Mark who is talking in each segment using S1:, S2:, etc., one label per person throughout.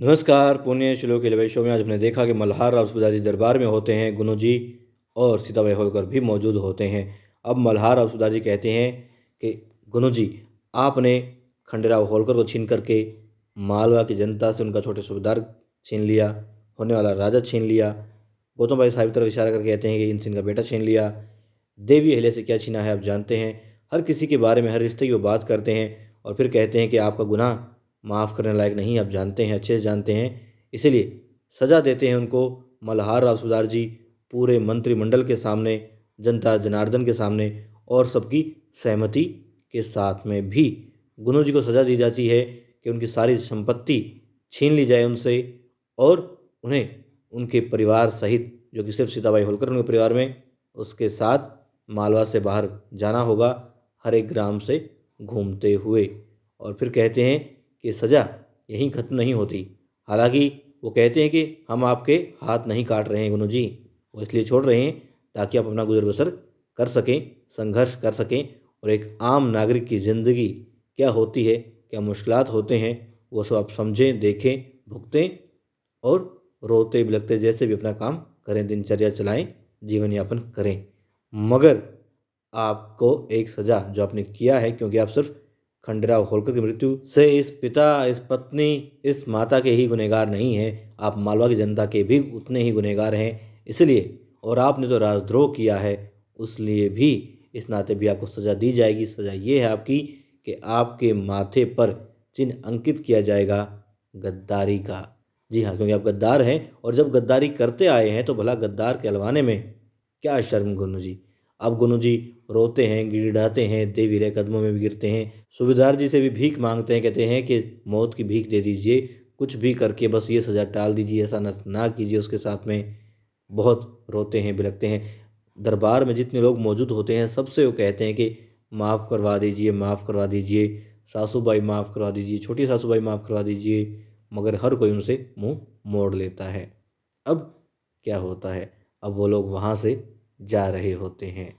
S1: नमस्कार। पुण्य श्लोक के शो में आज हमने देखा कि मल्हार राव सूबेदार जी दरबार में होते हैं, गुनु जी और सीताबाई होलकर भी मौजूद होते हैं। अब मल्हार राव सूबेदार जी कहते हैं कि गुनु जी, आपने खंडेराव होलकर को छीन करके मालवा की जनता से उनका छोटे सूबेदार छीन लिया, होने वाला राजा छीन लिया। गौतम भाई साहब की तरफ इशारा करके कहते हैं कि इनसे इनका बेटा छीन लिया। देवी अहिल्या से क्या छीना है आप जानते हैं। हर किसी के बारे में, हर रिश्ते की वो बात करते हैं और फिर कहते हैं कि आपका गुनाह माफ़ करने लायक नहीं, आप जानते हैं, अच्छे से जानते हैं। इसीलिए सज़ा देते हैं उनको मल्हार राव सूबेदार जी पूरे मंत्रिमंडल के सामने, जनता जनार्दन के सामने और सबकी सहमति के साथ में भी गुरु जी को सज़ा दी जाती है कि उनकी सारी संपत्ति छीन ली जाए उनसे और उन्हें उनके परिवार सहित, जो कि सिर्फ सीताबाई होलकर उनके परिवार में, उसके साथ मालवा से बाहर जाना होगा, हर एक ग्राम से घूमते हुए। और फिर कहते हैं कि सज़ा यहीं ख़त्म नहीं होती। हालांकि वो कहते हैं कि हम आपके हाथ नहीं काट रहे हैं गुरु जी, वो इसलिए छोड़ रहे हैं ताकि आप अपना गुजर बसर कर सकें, संघर्ष कर सकें और एक आम नागरिक की ज़िंदगी क्या होती है, क्या मुश्किलात होते हैं, वो सब आप समझें, देखें, भुगतें और रोते बिलखते जैसे भी अपना काम करें, दिनचर्या चलाएं, जीवन यापन करें। मगर आपको एक सज़ा जो आपने किया है, क्योंकि आप सिर्फ खंडेराव होलकर की मृत्यु से इस पिता, इस पत्नी, इस माता के ही गुनहगार नहीं हैं, आप मालवा की जनता के भी उतने ही गुनहगार हैं। इसलिए, और आपने जो राजद्रोह किया है उसलिए भी, इस नाते भी आपको सज़ा दी जाएगी। सज़ा ये है आपकी कि आपके माथे पर चिन्ह अंकित किया जाएगा गद्दारी का। जी हाँ, क्योंकि आप गद्दार हैं और जब गद्दारी करते आए हैं तो भला गद्दार कहलवाने में क्या शर्म गुरु जी। अब गुरु जी रोते हैं, गिड़गिड़ाते हैं, देवी के कदमों में भी गिरते हैं, सूबेदार जी से भी भीख मांगते हैं, कहते हैं कि मौत की भीख दे दीजिए, कुछ भी करके बस ये सज़ा टाल दीजिए, ऐसा ना कीजिए उसके साथ में। बहुत रोते हैं, बिलखते हैं। दरबार में जितने लोग मौजूद होते हैं सबसे वो कहते हैं कि माफ़ करवा दीजिए, माफ़ करवा दीजिए, सासूबाई माफ़ करवा दीजिए, छोटी सासूबाई माफ़ करवा दीजिए। मगर हर कोई उनसे मुंह मोड़ लेता है। अब क्या होता है, अब वो लोग वहाँ से जा रहे होते हैं,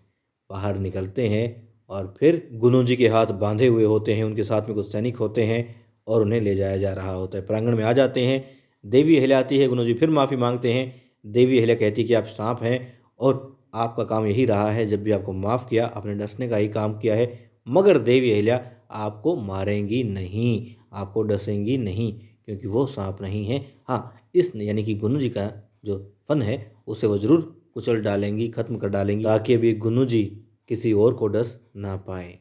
S1: बाहर निकलते हैं और फिर गुरु जी के हाथ बांधे हुए होते हैं, उनके साथ में कुछ सैनिक होते हैं और उन्हें ले जाया जा रहा होता है। प्रांगण में आ जाते हैं, देवी अहिल्या आती है, गुरु जी फिर माफ़ी मांगते हैं। देवी अहिल्या कहती है कि आप सांप हैं और आपका काम यही रहा है, जब भी आपको माफ़ किया आपने डसने का ही काम किया है। मगर देवी अहिल्या आपको मारेंगी नहीं, आपको डसेंगी नहीं, क्योंकि वो सांप नहीं है। हाँ, इस यानी कि गुरु जी का जो फन है उसे वो ज़रूर कुचल डालेंगी, ख़त्म कर डालेंगी, ताकि अभी गुरु जी किसी और को डस ना पाए।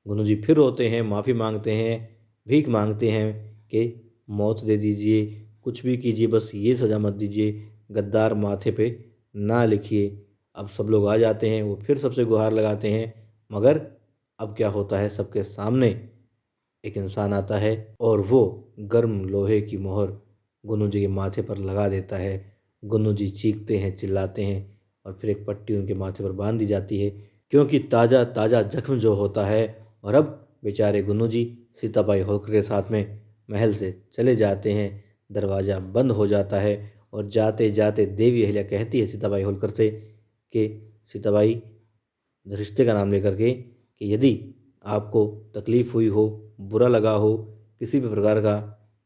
S1: गुरु जी फिर रोते हैं, माफ़ी मांगते हैं, भीख मांगते हैं कि मौत दे दीजिए, कुछ भी कीजिए, बस ये सज़ा मत दीजिए, गद्दार माथे पे ना लिखिए। अब सब लोग आ जाते हैं, वो फिर सबसे गुहार लगाते हैं। मगर अब क्या होता है, सबके सामने एक इंसान आता है और वो गर्म लोहे की मोहर गुरु जी के माथे पर लगा देता है। गुरु जी चीखते हैं, चिल्लाते हैं और फिर एक पट्टी उनके माथे पर बांध दी जाती है, क्योंकि ताज़ा ताज़ा जख्म जो होता है। और अब बेचारे गुरु जी सीताबाई होलकर के साथ में महल से चले जाते हैं, दरवाज़ा बंद हो जाता है और जाते जाते देवी अहिल्या कहती है सीताबाई होलकर से कि सीताबाई, रिश्ते का नाम लेकर के, कि यदि आपको तकलीफ़ हुई हो, बुरा लगा हो, किसी भी प्रकार का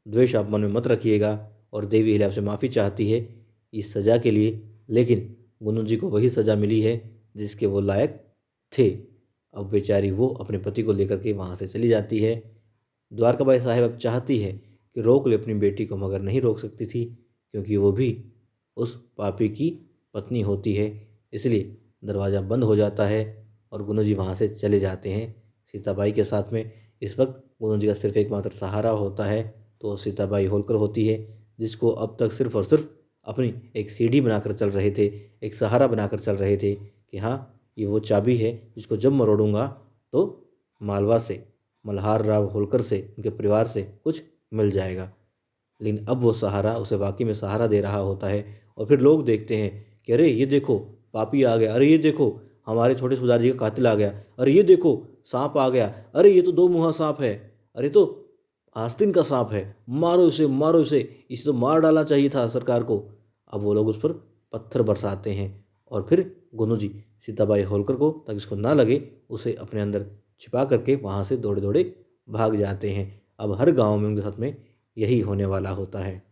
S1: द्वेष आप मन में मत रखिएगा। और देवी अहिल्या आपसे माफ़ी चाहती है इस सज़ा के लिए, लेकिन गुरु जी को वही सज़ा मिली है जिसके वो लायक थे। अब बेचारी वो अपने पति को लेकर के वहाँ से चली जाती है। द्वारकाबाई साहिब अब चाहती है कि रोक ले अपनी बेटी को, मगर नहीं रोक सकती थी, क्योंकि वो भी उस पापी की पत्नी होती है। इसलिए दरवाज़ा बंद हो जाता है और गुरु जी वहाँ से चले जाते हैं सीताबाई के साथ में। इस वक्त गुरु जी का सिर्फ एकमात्र सहारा होता है तो वो सीताबाई होलकर होती है, जिसको अब तक सिर्फ और सिर्फ अपनी एक सीढ़ी बनाकर चल रहे थे, एक सहारा बनाकर चल रहे थे कि हाँ, ये वो चाबी है जिसको जब मरोड़ूंगा तो मालवा से, मल्हार राव होलकर से, उनके परिवार से कुछ मिल जाएगा। लेकिन अब वो सहारा उसे वाकई में सहारा दे रहा होता है। और फिर लोग देखते हैं कि अरे ये देखो पापी आ गया, अरे ये देखो हमारे छोटे सूबेदार जी का कातिल आ गया, अरे ये देखो सांप आ गया, अरे ये तो दो मुँहा सांप है, अरे तो आस्तीन का सांप है, मारो इसे, मारो इसे, इसे तो मार डालना चाहिए था सरकार को। अब वो लोग उस पर पत्थर बरसाते हैं और फिर गुरु जी सीताबाई होलकर को, ताकि उसको ना लगे, उसे अपने अंदर छिपा करके वहाँ से दौड़े दौड़े भाग जाते हैं। अब हर गांव में उनके साथ में यही होने वाला होता है।